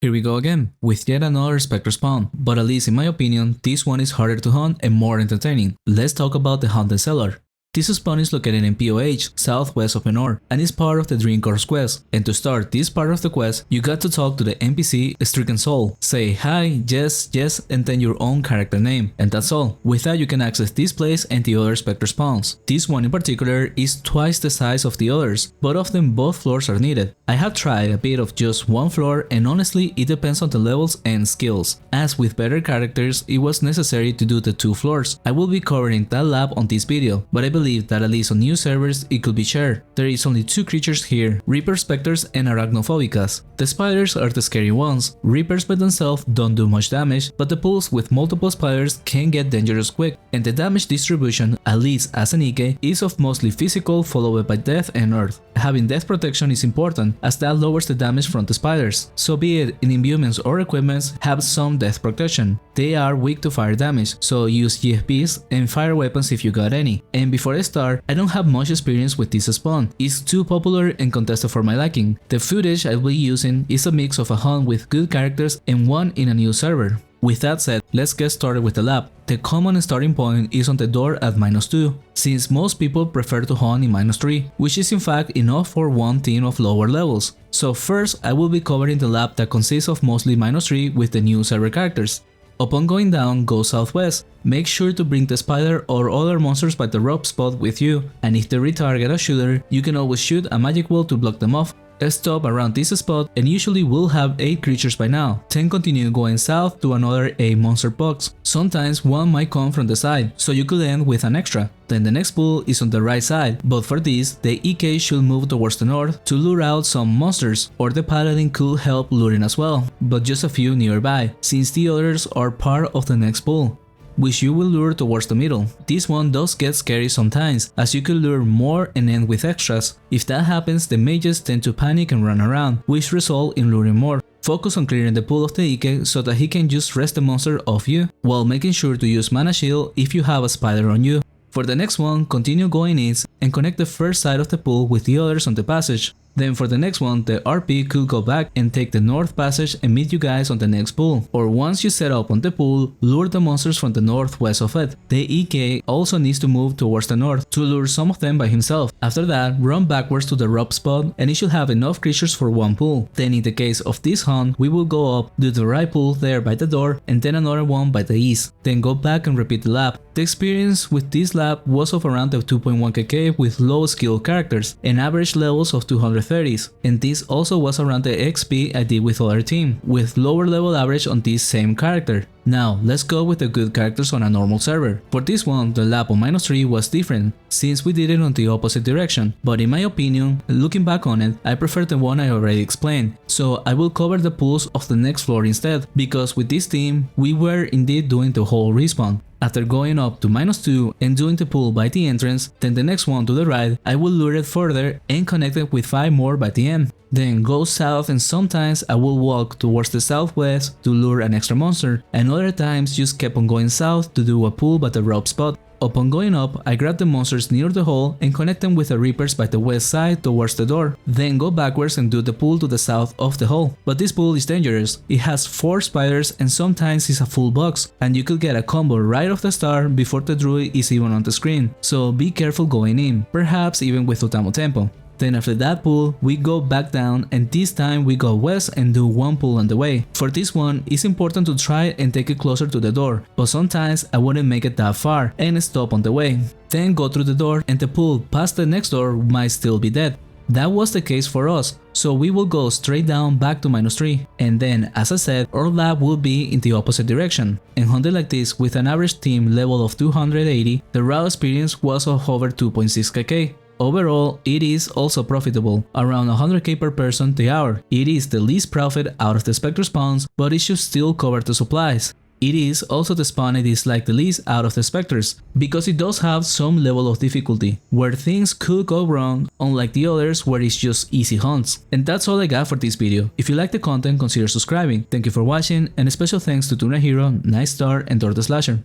Here we go again, with yet another Spectre spawn, but at least in my opinion, this one is harder to hunt and more entertaining. Let's talk about the Haunted Cellar. This spawn is located in POH, southwest of Menor, and is part of the Dream Course quest. And to start this part of the quest, you got to talk to the NPC Stricken Soul. Say hi, yes, and then your own character name, and that's all. With that you can access this place and the other Spectre spawns. This one in particular is twice the size of the others, but often both floors are needed. I have tried a bit of just one floor, and honestly it depends on the levels and skills. As with better characters, it was necessary to do the 2 floors. I will be covering that lab on this video, but I believe that at least on new servers it could be shared. There is only 2 creatures here, Ripper Spectres and Arachnophobicas. The spiders are the scary ones. Reapers by themselves don't do much damage, but the pools with multiple spiders can get dangerous quick, and the damage distribution, at least as an Ike, is of mostly physical followed by death and earth. Having death protection is important, as that lowers the damage from the spiders, so be it in imbuements or equipments, have some death protection. They are weak to fire damage, so use GFPs and fire weapons if you got any. And before I start, I don't have much experience with this spawn, it's too popular and contested for my liking. The footage I will be using is a mix of a hunt with good characters and one in a new server. With that said, let's get started with the lab. The common starting point is on the door at -2, since most people prefer to hunt in -3, which is in fact enough for one team of lower levels. So first, I will be covering the lab that consists of mostly -3 with the new server characters. Upon going down, go southwest. Make sure to bring the spider or other monsters by the rope spot with you, and if they retarget a shooter, you can always shoot a magic wall to block them off. Stop around this spot and usually we'll have 8 creatures by now. Then continue going south to another 8 monster box. Sometimes one might come from the side, so you could end with an extra. Then the next pool is on the right side, but for this, the EK should move towards the north to lure out some monsters, or the paladin could help luring as well, but just a few nearby, since the others are part of the next pool, which you will lure towards the middle. This one does get scary sometimes, as you could lure more and end with extras. If that happens, the mages tend to panic and run around, which result in luring more. Focus on clearing the pool of the Ike so that he can just rest the monster off you, while making sure to use mana shield if you have a spider on you. For the next one, continue going east and connect the first side of the pool with the others on the passage. Then for the next one, the RP could go back and take the north passage and meet you guys on the next pool. Or once you set up on the pool, lure the monsters from the northwest of it. The EK also needs to move towards the north to lure some of them by himself. After that, run backwards to the rope spot and it should have enough creatures for one pool. Then in the case of this hunt, we will go up, do the right pool there by the door, and then another one by the east. Then go back and repeat the lab. The experience with this lab was of around the 2.1kk with low skill characters and average levels of 230s, and this also was around the XP I did with other team, with lower level average on this same character. Now, let's go with the good characters on a normal server. For this one, the lab on -3 was different, since we did it on the opposite direction, but in my opinion, looking back on it, I prefer the one I already explained, so I will cover the pools of the next floor instead, because with this team, we were indeed doing the whole respawn. After going up to -2 and doing the pool by the entrance, then the next one to the right, I will lure it further and connect it with 5 more by the end. Then go south, and sometimes I will walk towards the southwest to lure an extra monster, and other times just kept on going south to do a pool by the rope spot. Upon going up, I grab the monsters near the hole and connect them with the Reapers by the west side towards the door. Then go backwards and do the pool to the south of the hole. But this pool is dangerous. It has 4 spiders and sometimes it's a full box, and you could get a combo right off the start before the druid is even on the screen. So be careful going in, perhaps even with Utamo Tempo. Then after that pool, we go back down, and this time we go west and do one pool on the way. For this one, it's important to try and take it closer to the door, but sometimes I wouldn't make it that far and stop on the way. Then go through the door, and the pool past the next door might still be dead. That was the case for us, so we will go straight down back to -3, and then, as I said, our lab will be in the opposite direction. And hunted like this with an average team level of 280, the raw experience was of over 2.6kk. Overall, it is also profitable, around 100k per person the hour. It is the least profit out of the Spectre spawns, but it should still cover the supplies. It is also the spawn I dislike the least out of the Spectres, because it does have some level of difficulty, where things could go wrong, unlike the others where it's just easy hunts. And that's all I got for this video. If you like the content, consider subscribing. Thank you for watching, and a special thanks to Tuna Hero, Night Star, and Dor the Slasher.